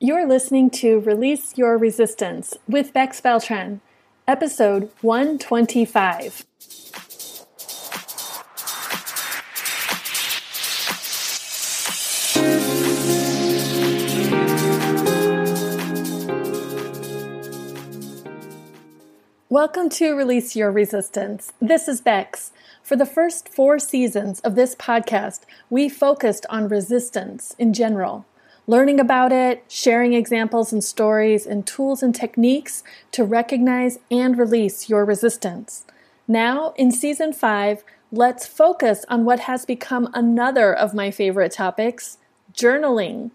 You're listening to Release Your Resistance with Beltran, episode 125. Welcome to Release Your Resistance. This is Bex. For the first 4 seasons of this podcast, we focused on resistance in general. Learning about it, sharing examples and stories and tools and techniques to recognize and release your resistance. Now, in Season 5, let's focus on what has become another of my favorite topics, journaling.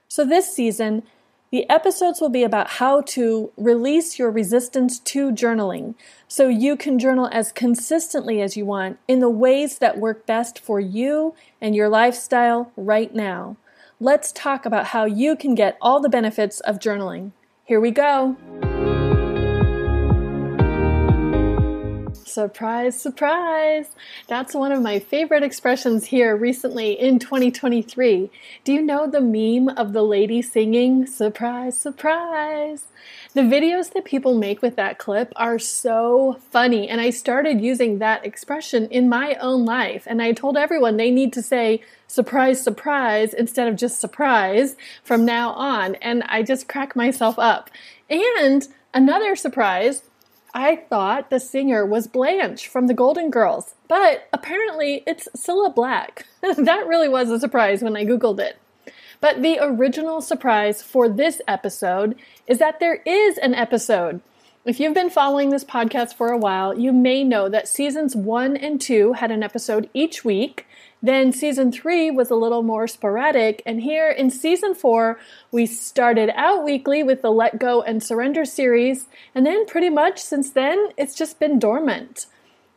So this season, the episodes will be about how to release your resistance to journaling so you can journal as consistently as you want in the ways that work best for you and your lifestyle right now. Let's talk about how you can get all the benefits of journaling. Here we go. Surprise, surprise. That's one of my favorite expressions here recently in 2023. Do you know the meme of the lady singing, surprise, surprise? The videos that people make with that clip are so funny, and I started using that expression in my own life, and I told everyone they need to say surprise, surprise instead of just surprise from now on, and I just crack myself up. And another surprise, I thought the singer was Blanche from the Golden Girls, but apparently it's Cilla Black. That really was a surprise when I Googled it. But the original surprise for this episode is that there is an episode. If you've been following this podcast for a while, you may know that seasons 1 and 2 had an episode each week. Then season 3 was a little more sporadic, and here in season 4, we started out weekly with the Let Go and Surrender series, and then pretty much since then, it's just been dormant.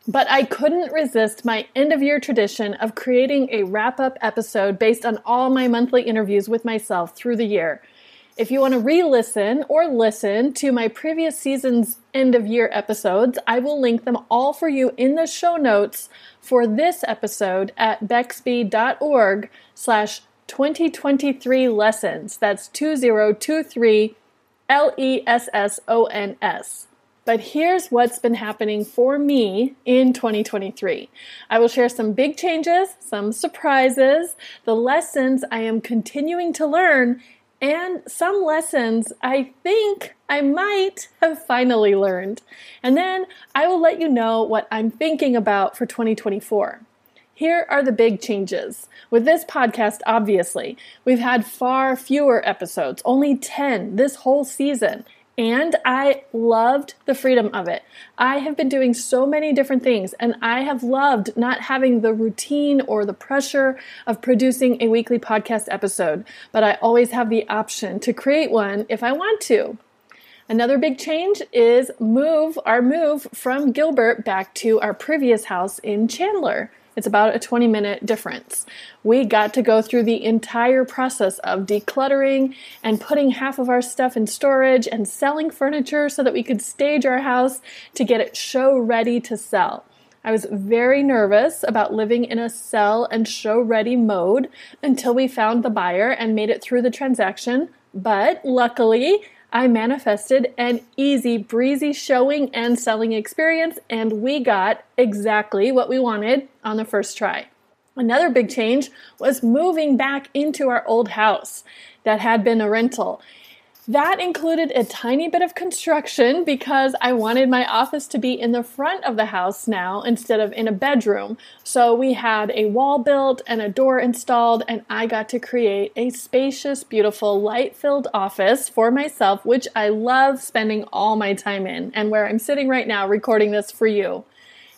But I couldn't resist my end-of-year tradition of creating a wrap-up episode based on all my monthly interviews with myself through the year. If you want to re-listen or listen to my previous season's end-of-year episodes, I will link them all for you in the show notes for this episode at bexb.org/2023 lessons. That's 2023 LESSONS. But here's what's been happening for me in 2023. I will share some big changes, some surprises, the lessons I am continuing to learn, and some lessons I think I might have finally learned. And then I will let you know what I'm thinking about for 2024. Here are the big changes. With this podcast, obviously, we've had far fewer episodes, only 10 this whole season. And I loved the freedom of it. I have been doing so many different things, and I have loved not having the routine or the pressure of producing a weekly podcast episode, but I always have the option to create one if I want to. Another big change is our move from Gilbert back to our previous house in Chandler. It's about a 20-minute difference. We got to go through the entire process of decluttering and putting half of our stuff in storage and selling furniture so that we could stage our house to get it show ready to sell. I was very nervous about living in a sell and show ready mode until we found the buyer and made it through the transaction, but luckily, I manifested an easy breezy showing and selling experience, and we got exactly what we wanted on the first try. Another big change was moving back into our old house that had been a rental. That included a tiny bit of construction because I wanted my office to be in the front of the house now instead of in a bedroom. So we had a wall built and a door installed, and I got to create a spacious, beautiful, light-filled office for myself, which I love spending all my time in, and where I'm sitting right now recording this for you.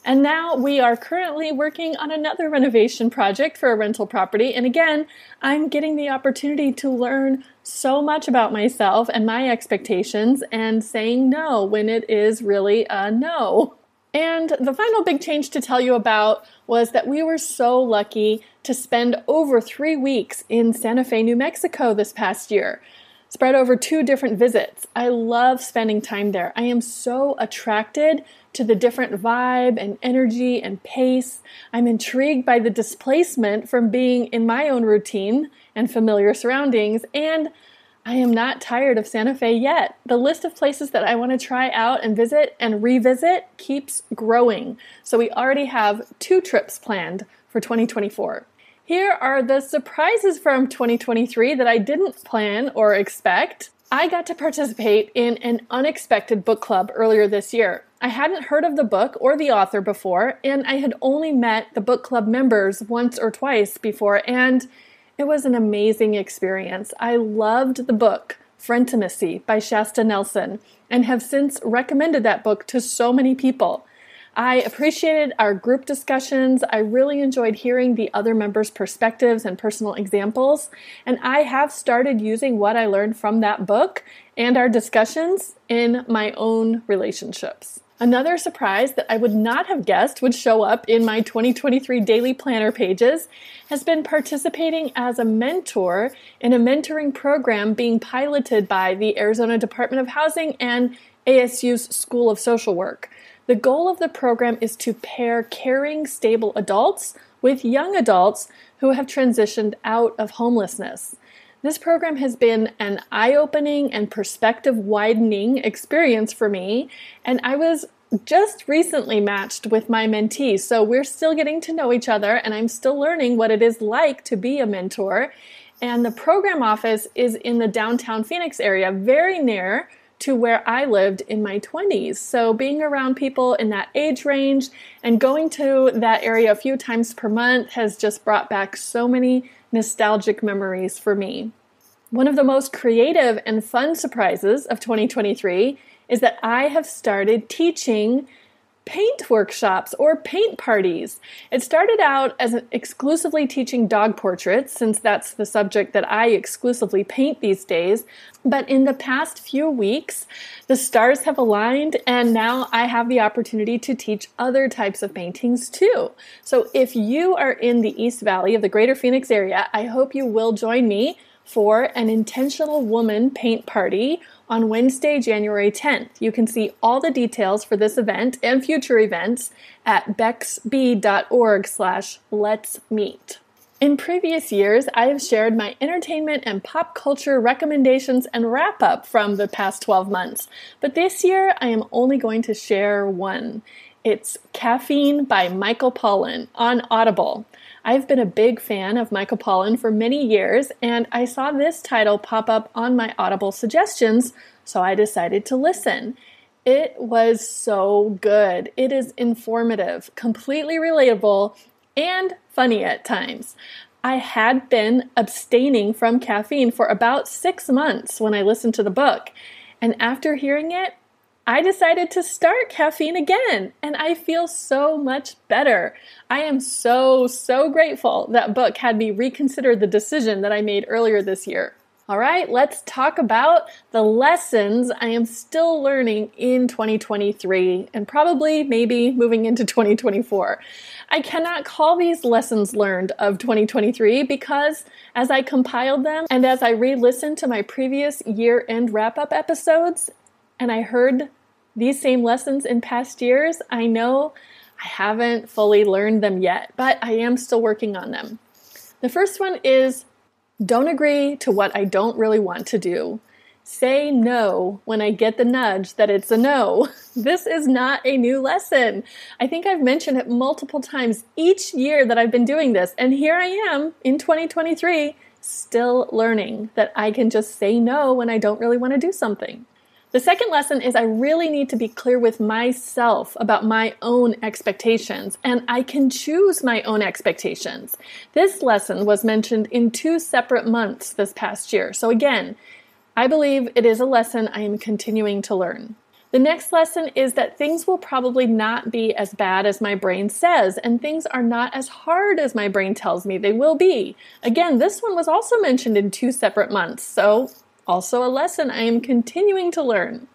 And now we are currently working on another renovation project for a rental property. And again, I'm getting the opportunity to learn so much about myself and my expectations and saying no when it is really a no. And the final big change to tell you about was that we were so lucky to spend over 3 weeks in Santa Fe, New Mexico this past year, spread over 2 different visits. I love spending time there. I am so attracted to the different vibe and energy and pace. I'm intrigued by the displacement from being in my own routine and familiar surroundings, and I am not tired of Santa Fe yet. The list of places that I want to try out and visit and revisit keeps growing. So we already have 2 trips planned for 2024. Here are the surprises from 2023 that I didn't plan or expect. I got to participate in an unexpected book club earlier this year. I hadn't heard of the book or the author before, and I had only met the book club members once or twice before, and it was an amazing experience. I loved the book, Frientimacy by Shasta Nelson, and have since recommended that book to so many people. I appreciated our group discussions. I really enjoyed hearing the other members' perspectives and personal examples, and I have started using what I learned from that book and our discussions in my own relationships. Another surprise that I would not have guessed would show up in my 2023 daily planner pages has been participating as a mentor in a mentoring program being piloted by the Arizona Department of Housing and ASU's School of Social Work. The goal of the program is to pair caring, stable adults with young adults who have transitioned out of homelessness. This program has been an eye-opening and perspective-widening experience for me, and I was just recently matched with my mentee, so we're still getting to know each other, and I'm still learning what it is like to be a mentor. And the program office is in the downtown Phoenix area, very near to where I lived in my 20s. So being around people in that age range and going to that area a few times per month has just brought back so many nostalgic memories for me. One of the most creative and fun surprises of 2023 is that I have started teaching paint workshops or paint parties. It started out as exclusively teaching dog portraits, since that's the subject that I exclusively paint these days. But in the past few weeks, the stars have aligned, and now I have the opportunity to teach other types of paintings too. So if you are in the East Valley of the Greater Phoenix area, I hope you will join me for an Intentional Woman paint party on Wednesday, January 10th. You can see all the details for this event and future events at bexb.org/letsmeet. In previous years, I have shared my entertainment and pop culture recommendations and wrap-up from the past 12 months. But this year, I am only going to share one. It's Caffeine by Michael Pollan on Audible. I've been a big fan of Michael Pollan for many years, and I saw this title pop up on my Audible suggestions, so I decided to listen. It was so good. It is informative, completely relatable, and funny at times. I had been abstaining from caffeine for about 6 months when I listened to the book, and after hearing it, I decided to start caffeine again, and I feel so much better. I am so grateful that book had me reconsider the decision that I made earlier this year. All right, let's talk about the lessons I am still learning in 2023 and probably maybe moving into 2024. I cannot call these lessons learned of 2023 because as I compiled them and as I re-listened to my previous year-end wrap-up episodes and I heard these same lessons in past years, I know I haven't fully learned them yet, but I am still working on them. The first one is don't agree to what I don't really want to do. Say no when I get the nudge that it's a no. This is not a new lesson. I think I've mentioned it multiple times each year that I've been doing this, and here I am in 2023 still learning that I can just say no when I don't really want to do something. The second lesson is I really need to be clear with myself about my own expectations, and I can choose my own expectations. This lesson was mentioned in 2 separate months this past year. So again, I believe it is a lesson I am continuing to learn. The next lesson is that things will probably not be as bad as my brain says, and things are not as hard as my brain tells me they will be. Again, this one was also mentioned in 2 separate months, so also a lesson I am continuing to learn.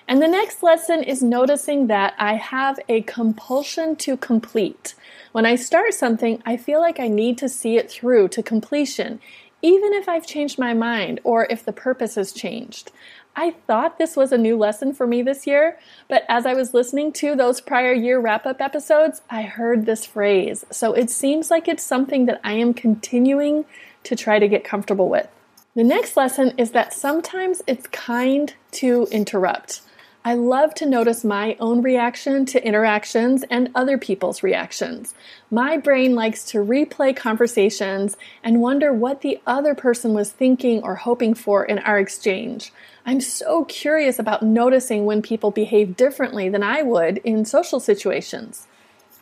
And the next lesson is noticing that I have a compulsion to complete. When I start something, I feel like I need to see it through to completion, even if I've changed my mind or if the purpose has changed. I thought this was a new lesson for me this year, but as I was listening to those prior year wrap-up episodes, I heard this phrase. So it seems like it's something that I am continuing to try to get comfortable with. The next lesson is that sometimes it's kind to interrupt. I love to notice my own reaction to interactions and other people's reactions. My brain likes to replay conversations and wonder what the other person was thinking or hoping for in our exchange. I'm so curious about noticing when people behave differently than I would in social situations.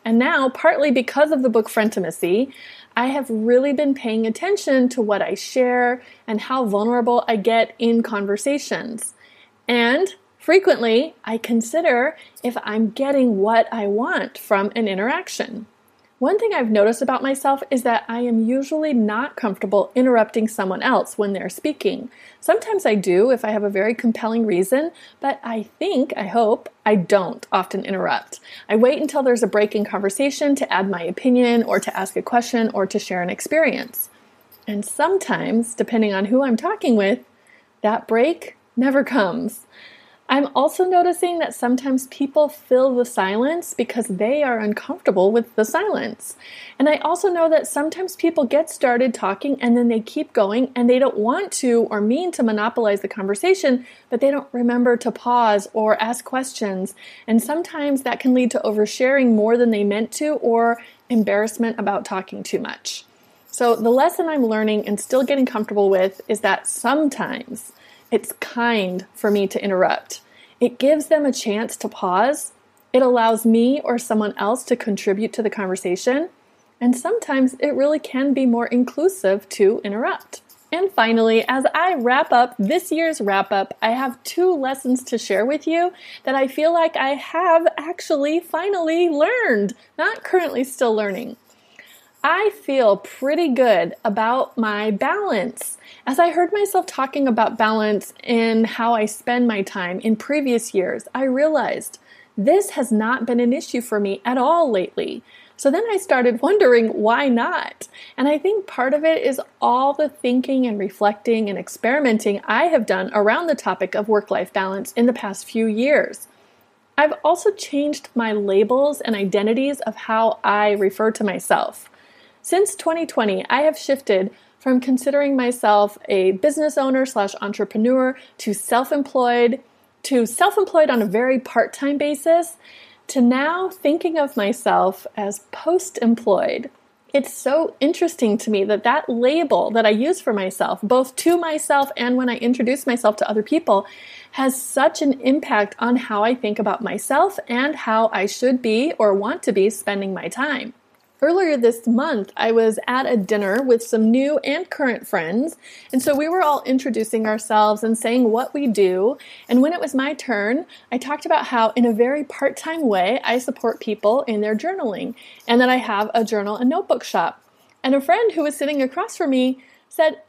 And now, partly because of the book Frientimacy, I have really been paying attention to what I share and how vulnerable I get in conversations. And frequently, I consider if I'm getting what I want from an interaction. One thing I've noticed about myself is that I am usually not comfortable interrupting someone else when they're speaking. Sometimes I do if I have a very compelling reason, but I hope, I don't often interrupt. I wait until there's a break in conversation to add my opinion or to ask a question or to share an experience. And sometimes, depending on who I'm talking with, that break never comes. I'm also noticing that sometimes people fill the silence because they are uncomfortable with the silence. And I also know that sometimes people get started talking and then they keep going and they don't want to or mean to monopolize the conversation, but they don't remember to pause or ask questions. And sometimes that can lead to oversharing more than they meant to or embarrassment about talking too much. So the lesson I'm learning and still getting comfortable with is that sometimes it's kind for me to interrupt. It gives them a chance to pause. It allows me or someone else to contribute to the conversation. And sometimes it really can be more inclusive to interrupt. And finally, as I wrap up this year's wrap up, I have 2 lessons to share with you that I feel like I have actually finally learned, not currently still learning. I feel pretty good about my balance. As I heard myself talking about balance and how I spend my time in previous years, I realized this has not been an issue for me at all lately. So then I started wondering why not? And I think part of it is all the thinking and reflecting and experimenting I have done around the topic of work-life balance in the past few years. I've also changed my labels and identities of how I refer to myself. Since 2020, I have shifted from considering myself a business owner / entrepreneur to self-employed on a very part-time basis, to now thinking of myself as post-employed. It's so interesting to me that that label that I use for myself, both to myself and when I introduce myself to other people, has such an impact on how I think about myself and how I should be or want to be spending my time. Earlier this month, I was at a dinner with some new and current friends, and so we were all introducing ourselves and saying what we do, and when it was my turn, I talked about how in a very part-time way I support people in their journaling, and that I have a journal and notebook shop. And a friend who was sitting across from me said,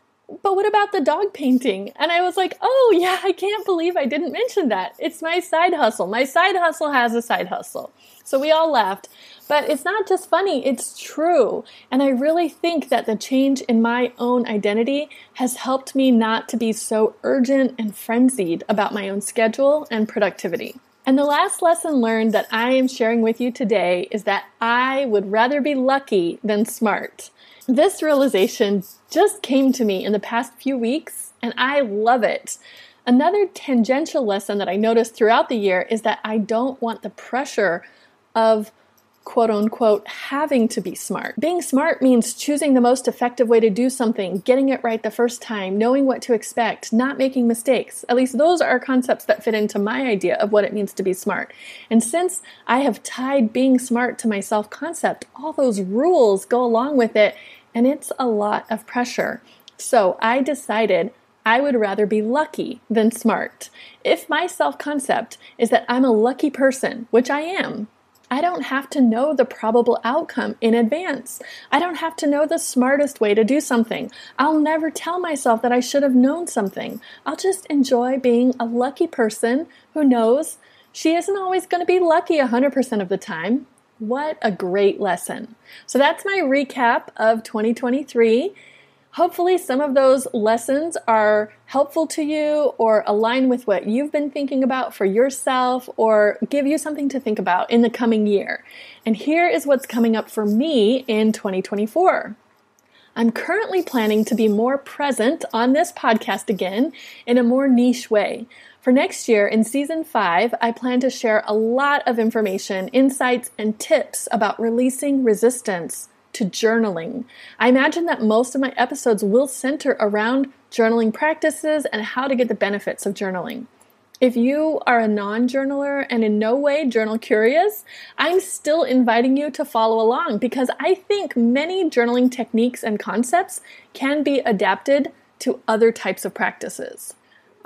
"But what about the dog painting?" And I was like, "Oh yeah, I can't believe I didn't mention that. It's my side hustle. My side hustle has a side hustle." So we all laughed. But it's not just funny, it's true. And I really think that the change in my own identity has helped me not to be so urgent and frenzied about my own schedule and productivity. And the last lesson learned that I am sharing with you today is that I would rather be lucky than smart. This realization just came to me in the past few weeks, and I love it. Another tangential lesson that I noticed throughout the year is that I don't want the pressure of quote unquote having to be smart. Being smart means choosing the most effective way to do something, getting it right the first time, knowing what to expect, not making mistakes. At least those are concepts that fit into my idea of what it means to be smart. And since I have tied being smart to my self-concept, all those rules go along with it, and it's a lot of pressure. So I decided I would rather be lucky than smart. If my self-concept is that I'm a lucky person, which I am, I don't have to know the probable outcome in advance. I don't have to know the smartest way to do something. I'll never tell myself that I should have known something. I'll just enjoy being a lucky person who knows she isn't always going to be lucky 100% of the time. What a great lesson. So that's my recap of 2023. Hopefully some of those lessons are helpful to you or align with what you've been thinking about for yourself or give you something to think about in the coming year. And here is what's coming up for me in 2024. I'm currently planning to be more present on this podcast again in a more niche way. For next year, in Season 5, I plan to share a lot of information, insights, and tips about releasing resistance to journaling. I imagine that most of my episodes will center around journaling practices and how to get the benefits of journaling. If you are a non-journaler and in no way journal curious, I'm still inviting you to follow along because I think many journaling techniques and concepts can be adapted to other types of practices.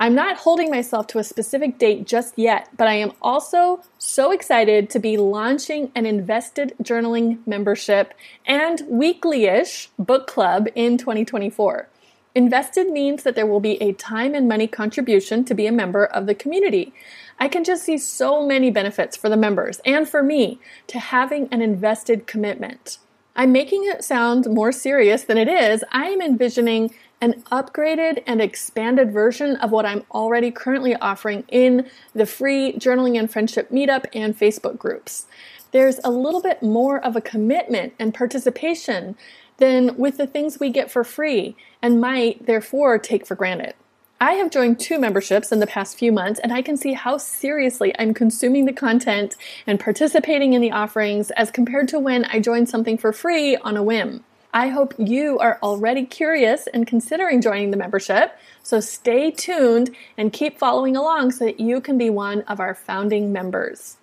I'm not holding myself to a specific date just yet, but I am also so excited to be launching an invested journaling membership and weekly-ish book club in 2024. Invested means that there will be a time and money contribution to be a member of the community. I can just see so many benefits for the members and for me to having an invested commitment. I'm making it sound more serious than it is. I am envisioning an upgraded and expanded version of what I'm already currently offering in the free Journaling and Friendship Meetup and Facebook groups. There's a little bit more of a commitment and participation than with the things we get for free and might therefore take for granted. I have joined 2 memberships in the past few months, and I can see how seriously I'm consuming the content and participating in the offerings as compared to when I joined something for free on a whim. I hope you are already curious and considering joining the membership, so stay tuned and keep following along so that you can be one of our founding members.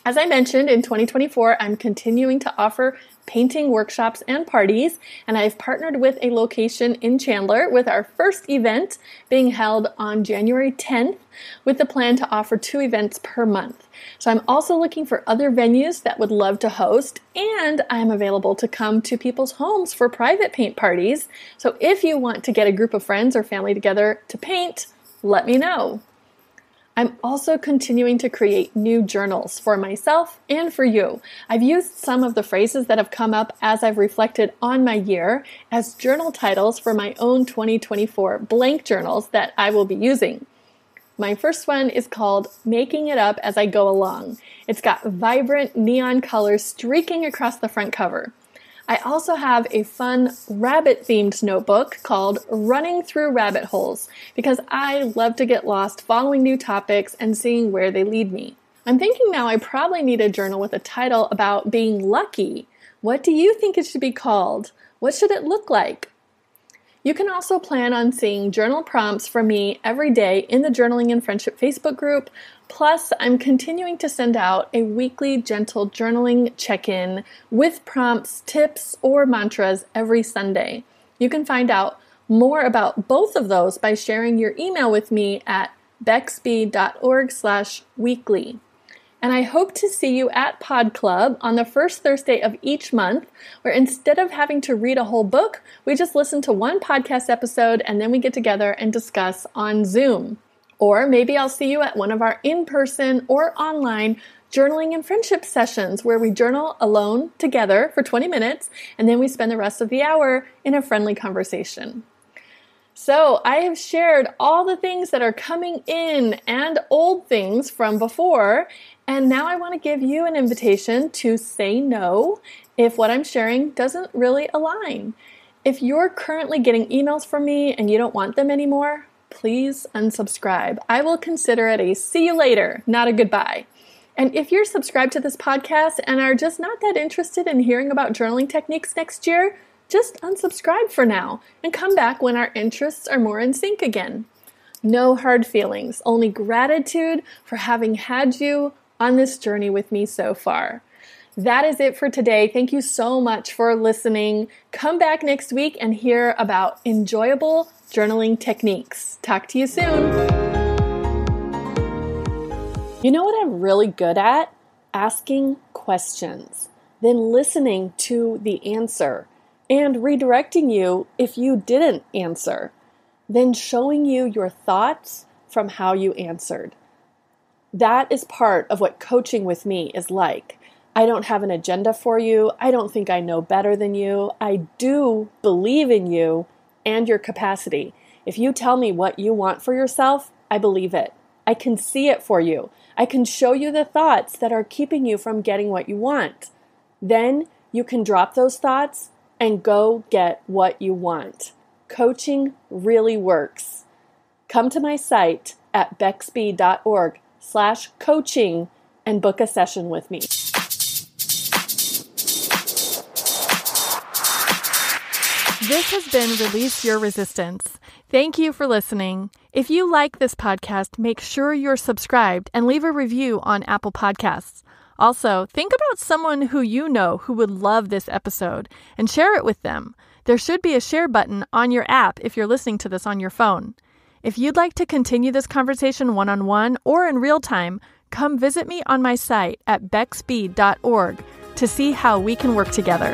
As I mentioned, in 2024, I'm continuing to offer painting workshops and parties, and I've partnered with a location in Chandler with our first event being held on January 10th with the plan to offer 2 events per month. So I'm also looking for other venues that would love to host, and I'm available to come to people's homes for private paint parties. So if you want to get a group of friends or family together to paint, let me know. I'm also continuing to create new journals for myself and for you. I've used some of the phrases that have come up as I've reflected on my year as journal titles for my own 2024 blank journals that I will be using. My first one is called Making It Up As I Go Along. It's got vibrant neon colors streaking across the front cover. I also have a fun rabbit-themed notebook called Running Through Rabbit Holes because I love to get lost following new topics and seeing where they lead me. I'm thinking now I probably need a journal with a title about being lucky. What do you think it should be called? What should it look like? You can also plan on seeing journal prompts from me every day in the Journaling and Friendship Facebook group. Plus, I'm continuing to send out a weekly gentle journaling check-in with prompts, tips, or mantras every Sunday. You can find out more about both of those by sharing your email with me at bexby.org/weekly. And I hope to see you at Pod Club on the first Thursday of each month, where instead of having to read a whole book, we just listen to one podcast episode and then we get together and discuss on Zoom. Or maybe I'll see you at one of our in-person or online journaling and friendship sessions where we journal alone together for 20 minutes and then we spend the rest of the hour in a friendly conversation. So I have shared all the things that are coming in and old things from before, and now I want to give you an invitation to say no if what I'm sharing doesn't really align. If you're currently getting emails from me and you don't want them anymore, please unsubscribe. I will consider it a see you later, not a goodbye. And if you're subscribed to this podcast and are just not that interested in hearing about journaling techniques next year, just unsubscribe for now and come back when our interests are more in sync again. No hard feelings, only gratitude for having had you on this journey with me so far. That is it for today. Thank you so much for listening. Come back next week and hear about enjoyable journaling techniques. Talk to you soon. You know what I'm really good at? Asking questions, then listening to the answer and redirecting you if you didn't answer, then showing you your thoughts from how you answered. That is part of what coaching with me is like. I don't have an agenda for you. I don't think I know better than you. I do believe in you and your capacity. If you tell me what you want for yourself, I believe it. I can see it for you. I can show you the thoughts that are keeping you from getting what you want. Then you can drop those thoughts and go get what you want. Coaching really works. Come to my site at bexby.org/coaching and book a session with me. This has been Release Your Resistance. Thank you for listening. If you like this podcast, make sure you're subscribed and leave a review on Apple Podcasts. Also, think about someone who you know who would love this episode and share it with them. There should be a share button on your app if you're listening to this on your phone. If you'd like to continue this conversation one-on-one or in real time, come visit me on my site at bexby.org to see how we can work together.